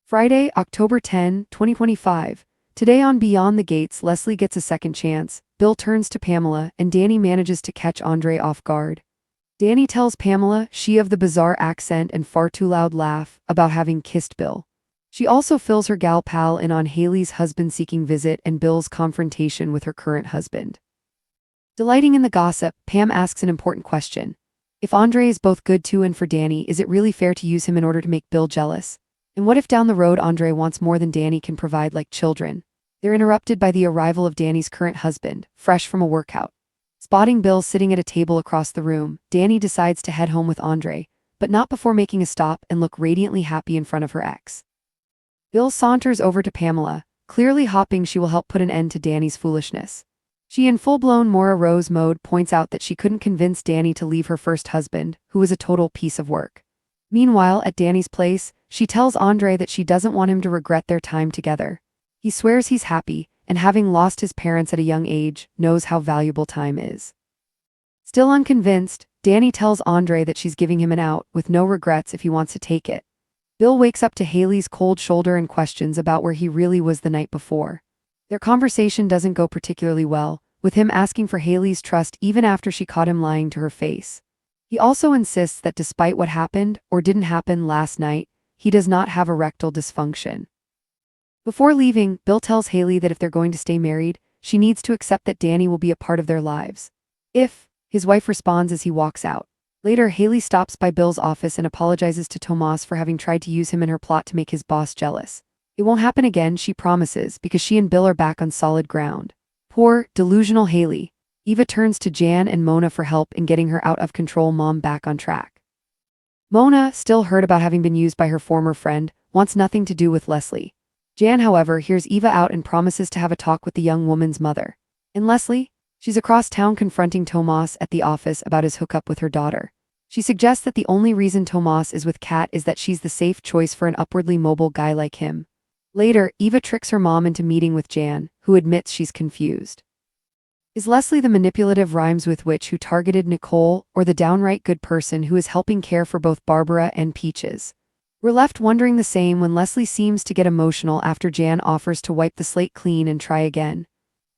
Friday, October 10, 2025. Today on Beyond the Gates, Leslie gets a second chance, Bill turns to Pamela, and Danny manages to catch Andre off guard. Danny tells Pamela, she of the bizarre accent and far too loud laugh, about having kissed Bill. She also fills her gal pal in on Haley's husband-seeking visit and Bill's confrontation with her current husband. Delighting in the gossip, Pam asks an important question. If Andre is both good to and for Danny, is it really fair to use him in order to make Bill jealous? And what if down the road Andre wants more than Danny can provide, like children? They're interrupted by the arrival of Danny's current husband, fresh from a workout. Spotting Bill sitting at a table across the room, Danny decides to head home with Andre, but not before making a stop and look radiantly happy in front of her ex. Bill saunters over to Pamela, clearly hoping she will help put an end to Danny's foolishness. She, in full-blown Maura Rose mode, points out that she couldn't convince Danny to leave her first husband, who was a total piece of work. Meanwhile, at Danny's place, she tells Andre that she doesn't want him to regret their time together. He swears he's happy, and having lost his parents at a young age, knows how valuable time is. Still unconvinced, Danny tells Andre that she's giving him an out, with no regrets if he wants to take it. Bill wakes up to Haley's cold shoulder and questions about where he really was the night before. Their conversation doesn't go particularly well, with him asking for Haley's trust even after she caught him lying to her face. He also insists that despite what happened, or didn't happen last night, he does not have erectile dysfunction. Before leaving, Bill tells Haley that if they're going to stay married, she needs to accept that Danny will be a part of their lives. If, his wife responds as he walks out. Later, Haley stops by Bill's office and apologizes to Tomas for having tried to use him in her plot to make his boss jealous. It won't happen again, she promises, because she and Bill are back on solid ground. Poor, delusional Haley. Eva turns to Jan and Mona for help in getting her out-of-control mom back on track. Mona, still hurt about having been used by her former friend, wants nothing to do with Leslie. Jan, however, hears Eva out and promises to have a talk with the young woman's mother. And Leslie? She's across town confronting Tomas at the office about his hookup with her daughter. She suggests that the only reason Tomas is with Kat is that she's the safe choice for an upwardly mobile guy like him. Later, Eva tricks her mom into meeting with Jan, who admits she's confused. Is Leslie the manipulative rhymes with which who targeted Nicole, or the downright good person who is helping care for both Barbara and Peaches? We're left wondering the same when Leslie seems to get emotional after Jan offers to wipe the slate clean and try again.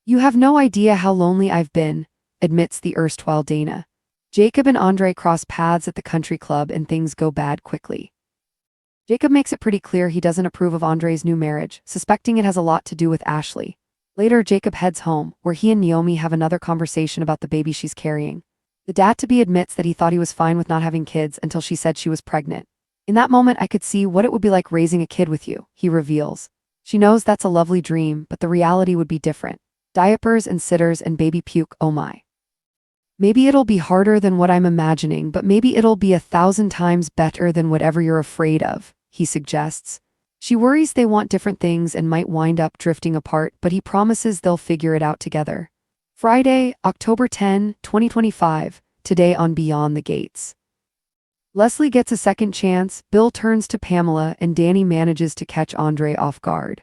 You have no idea how lonely I've been, admits the erstwhile Dana. Jacob and Andre cross paths at the country club and things go bad quickly. Jacob makes it pretty clear he doesn't approve of Andre's new marriage, suspecting it has a lot to do with Ashley. Later, Jacob heads home, where he and Naomi have another conversation about the baby she's carrying. The dad-to-be admits that he thought he was fine with not having kids until she said she was pregnant. In that moment, I could see what it would be like raising a kid with you, he reveals. She knows that's a lovely dream, but the reality would be different. Diapers and sitters and baby puke, oh my. Maybe it'll be harder than what I'm imagining, but maybe it'll be 1,000 times better than whatever you're afraid of, he suggests. She worries they want different things and might wind up drifting apart, but he promises they'll figure it out together. Friday, October 10, 2025, today on Beyond the Gates. Leslie gets a second chance, Bill turns to Pamela, and Danny manages to catch Andre off guard.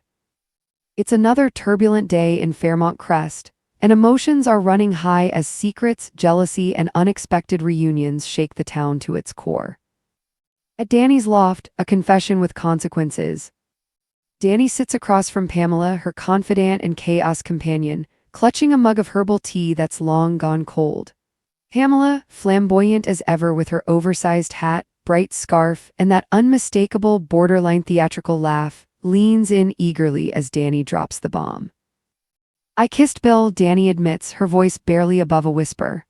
It's another turbulent day in Fairmont Crest, and emotions are running high as secrets, jealousy, and unexpected reunions shake the town to its core. At Danny's loft, a confession with consequences. Danny sits across from Pamela, her confidant and chaos companion, clutching a mug of herbal tea that's long gone cold. Pamela, flamboyant as ever with her oversized hat, bright scarf, and that unmistakable borderline theatrical laugh, leans in eagerly as Danny drops the bomb. I kissed Bill, Danny admits, her voice barely above a whisper.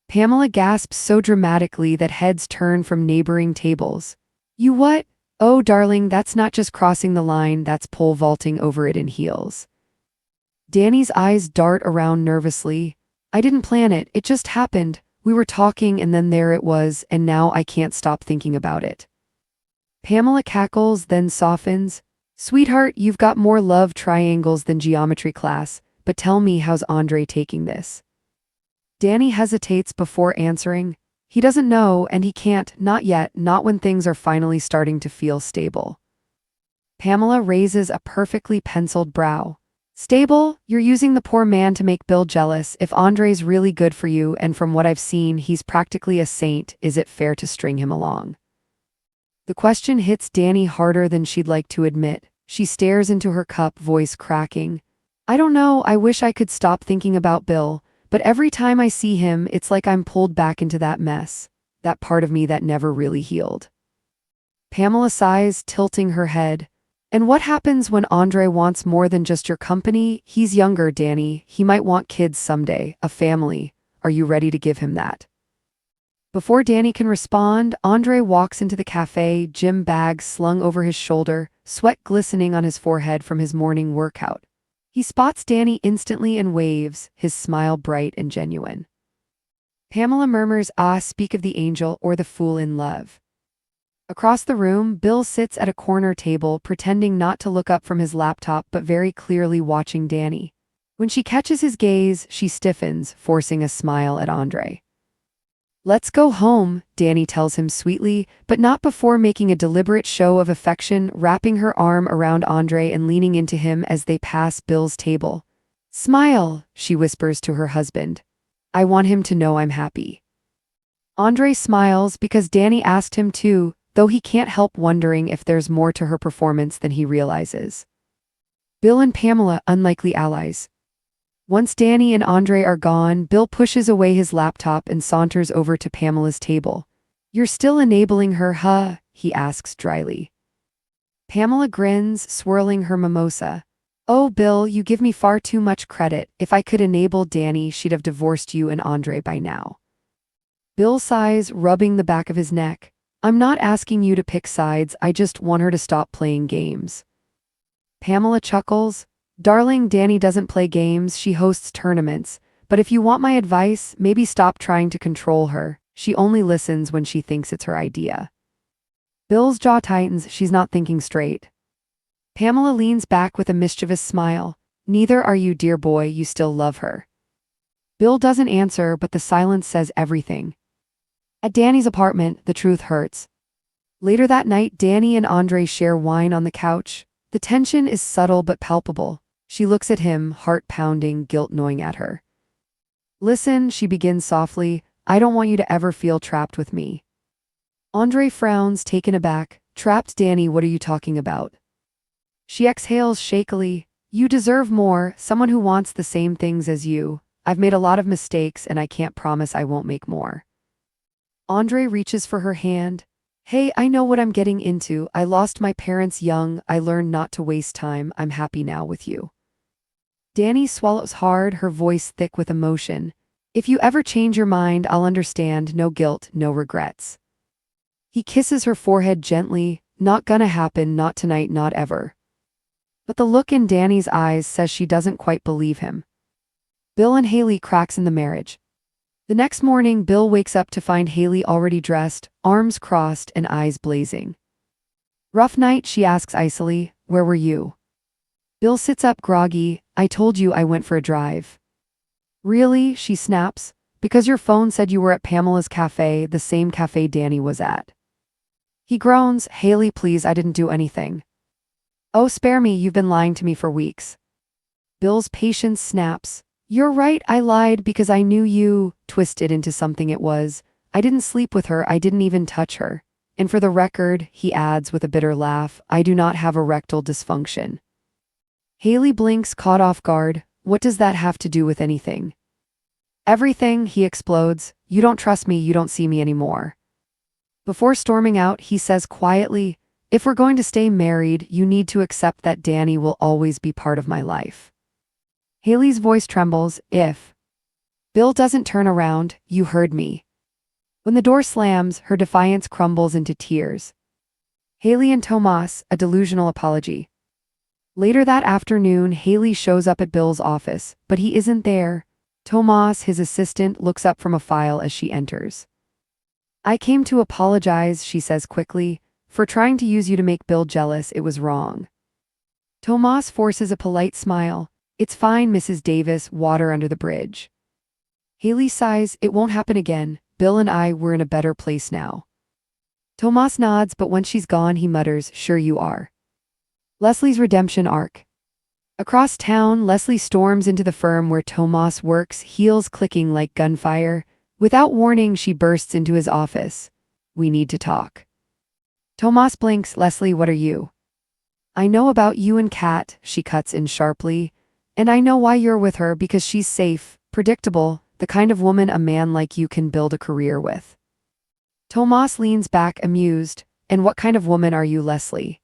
Pamela gasps so dramatically that heads turn from neighboring tables. You what? Oh, darling, that's not just crossing the line, that's pole vaulting over it in heels. Danny's eyes dart around nervously. I didn't plan it, it just happened. We were talking and then there it was, and now I can't stop thinking about it. Pamela cackles, then softens. Sweetheart, you've got more love triangles than geometry class, but tell me, how's Andre taking this? Danny hesitates before answering. He doesn't know, and he can't, not yet, not when things are finally starting to feel stable. Pamela raises a perfectly penciled brow. Stable? You're using the poor man to make Bill jealous. If Andre's really good for you, and from what I've seen, he's practically a saint, is it fair to string him along? The question hits Danny harder than she'd like to admit. She stares into her cup, voice cracking. I don't know, I wish I could stop thinking about Bill, but every time I see him, it's like I'm pulled back into that mess, that part of me that never really healed. Pamela sighs, tilting her head. And what happens when Andre wants more than just your company? He's younger, Danny. He might want kids someday, a family. Are you ready to give him that? Before Danny can respond, Andre walks into the cafe, gym bag slung over his shoulder, sweat glistening on his forehead from his morning workout. He spots Danny instantly and waves, his smile bright and genuine. Pamela murmurs, "Ah, speak of the angel or the fool in love." Across the room, Bill sits at a corner table, pretending not to look up from his laptop but very clearly watching Danny. When she catches his gaze, she stiffens, forcing a smile at Andre. "Let's go home," Danny tells him sweetly, but not before making a deliberate show of affection, wrapping her arm around Andre and leaning into him as they pass Bill's table. "Smile," she whispers to her husband. "I want him to know I'm happy." Andre smiles because Danny asked him to, though he can't help wondering if there's more to her performance than he realizes. Bill and Pamela, unlikely allies. Once Danny and Andre are gone, Bill pushes away his laptop and saunters over to Pamela's table. "You're still enabling her, huh?" he asks dryly. Pamela grins, swirling her mimosa. "Oh, Bill, you give me far too much credit. If I could enable Danny, she'd have divorced you and Andre by now." Bill sighs, rubbing the back of his neck. "I'm not asking you to pick sides, I just want her to stop playing games." Pamela chuckles. "Darling, Danny doesn't play games, she hosts tournaments. But if you want my advice, maybe stop trying to control her. She only listens when she thinks it's her idea." Bill's jaw tightens, she's not thinking straight. Pamela leans back with a mischievous smile. "Neither are you, dear boy, you still love her." Bill doesn't answer, but the silence says everything. At Danny's apartment, the truth hurts. Later that night, Danny and Andre share wine on the couch. The tension is subtle but palpable. She looks at him, heart pounding, guilt gnawing at her. "Listen," she begins softly, "I don't want you to ever feel trapped with me." Andre frowns, taken aback. "Trapped, Danny, what are you talking about?" She exhales shakily. "You deserve more, someone who wants the same things as you. I've made a lot of mistakes and I can't promise I won't make more." Andre reaches for her hand. "Hey, I know what I'm getting into. I lost my parents young. I learned not to waste time. I'm happy now with you." Danny swallows hard, her voice thick with emotion. "If you ever change your mind, I'll understand. No guilt, no regrets." He kisses her forehead gently. "Not gonna happen, not tonight, not ever." But the look in Danny's eyes says she doesn't quite believe him. Bill and Haley cracks in the marriage. The next morning, Bill wakes up to find Haley already dressed, arms crossed and eyes blazing. "Rough night?" she asks icily. "Where were you?" Bill sits up groggy. "I told you I went for a drive." "Really?" she snaps. "Because your phone said you were at Pamela's cafe, the same cafe Danny was at." He groans. "Haley, please, I didn't do anything." "Oh, spare me, you've been lying to me for weeks." Bill's patience snaps. "You're right, I lied because I knew you twisted into something it was. I didn't sleep with her, I didn't even touch her. And for the record," he adds with a bitter laugh, "I do not have erectile dysfunction." Haley blinks, caught off guard. "What does that have to do with anything?" "Everything," he explodes. "You don't trust me, you don't see me anymore." Before storming out, he says quietly, "If we're going to stay married, you need to accept that Danny will always be part of my life." Haley's voice trembles. "If." Bill doesn't turn around. "You heard me." When the door slams, her defiance crumbles into tears. Haley and Tomas, a delusional apology. Later that afternoon, Haley shows up at Bill's office, but he isn't there. Tomas, his assistant, looks up from a file as she enters. "I came to apologize," she says quickly. "For trying to use you to make Bill jealous, it was wrong." Tomas forces a polite smile. "It's fine, Mrs. Davis, water under the bridge." Haley sighs. "It won't happen again. Bill and I, we're in a better place now." Tomas nods, but once she's gone, he mutters, "Sure you are." Leslie's redemption arc. Across town, Leslie storms into the firm where Tomas works, heels clicking like gunfire. Without warning, she bursts into his office. "We need to talk." Tomas blinks. Leslie, what are you? I know about you and Kat, she cuts in sharply. And I know why you're with her, because she's safe, predictable, the kind of woman a man like you can build a career with. Tomas leans back, amused. And what kind of woman are you, Leslie?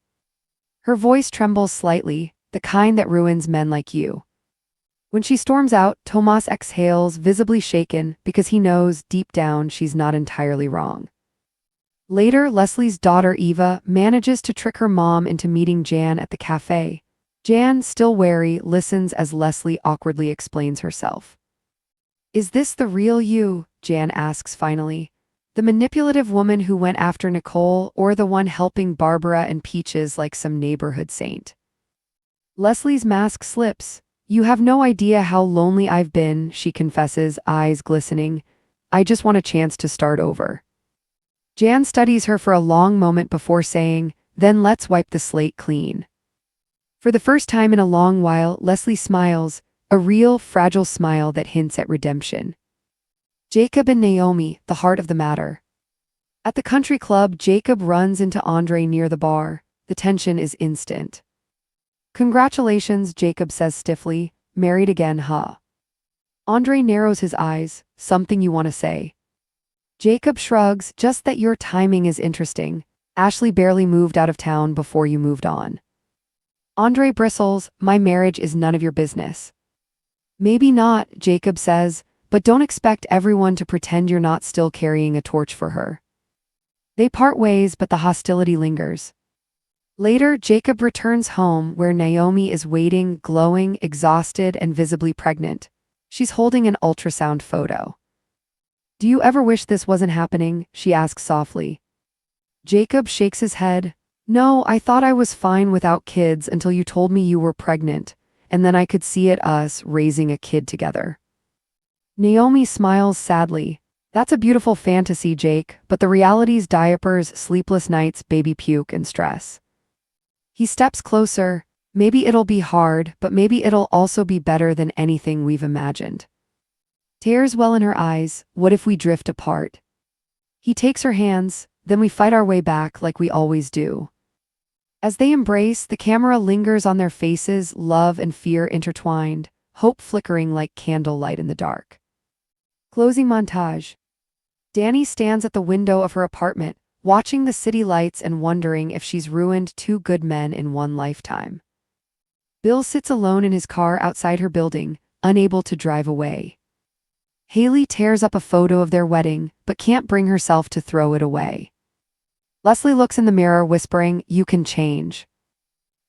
Her voice trembles slightly, the kind that ruins men like you. When she storms out, Tomas exhales, visibly shaken, because he knows, deep down, she's not entirely wrong. Later, Leslie's daughter Eva manages to trick her mom into meeting Jan at the cafe. Jan, still wary, listens as Leslie awkwardly explains herself. Is this the real you? Jan asks finally. The manipulative woman who went after Nicole, or the one helping Barbara and Peaches like some neighborhood saint? Leslie's mask slips. You have no idea how lonely I've been, she confesses, eyes glistening. I just want a chance to start over. Jan studies her for a long moment before saying, then let's wipe the slate clean. For the first time in a long while, Leslie smiles, a real, fragile smile that hints at redemption. Jacob and Naomi, the heart of the matter. At the country club, Jacob runs into Andre near the bar. The tension is instant. Congratulations, Jacob says stiffly. Married again, huh? Andre narrows his eyes. Something you want to say? Jacob shrugs. Just that your timing is interesting. Ashley barely moved out of town before you moved on. Andre bristles. My marriage is none of your business. Maybe not, Jacob says, but don't expect everyone to pretend you're not still carrying a torch for her. They part ways, but the hostility lingers. Later, Jacob returns home where Naomi is waiting, glowing, exhausted, and visibly pregnant. She's holding an ultrasound photo. Do you ever wish this wasn't happening? She asks softly. Jacob shakes his head. No, I thought I was fine without kids until you told me you were pregnant, and then I could see it, us raising a kid together. Naomi smiles sadly. That's a beautiful fantasy, Jake, but the reality's diapers, sleepless nights, baby puke, and stress. He steps closer. Maybe it'll be hard, but maybe it'll also be better than anything we've imagined. Tears well in her eyes. What if we drift apart? He takes her hands, then we fight our way back like we always do. As they embrace, the camera lingers on their faces, love and fear intertwined, hope flickering like candlelight in the dark. Closing montage. Danny stands at the window of her apartment, watching the city lights and wondering if she's ruined two good men in one lifetime. Bill sits alone in his car outside her building, unable to drive away. Haley tears up a photo of their wedding, but can't bring herself to throw it away. Leslie looks in the mirror, whispering, "You can change."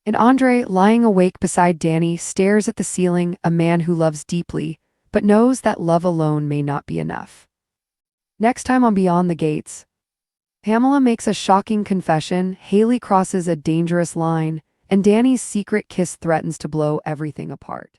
And Andre, lying awake beside Danny, stares at the ceiling, a man who loves deeply, but knows that love alone may not be enough. Next time on Beyond the Gates, Pamela makes a shocking confession, Haley crosses a dangerous line, and Danny's secret kiss threatens to blow everything apart.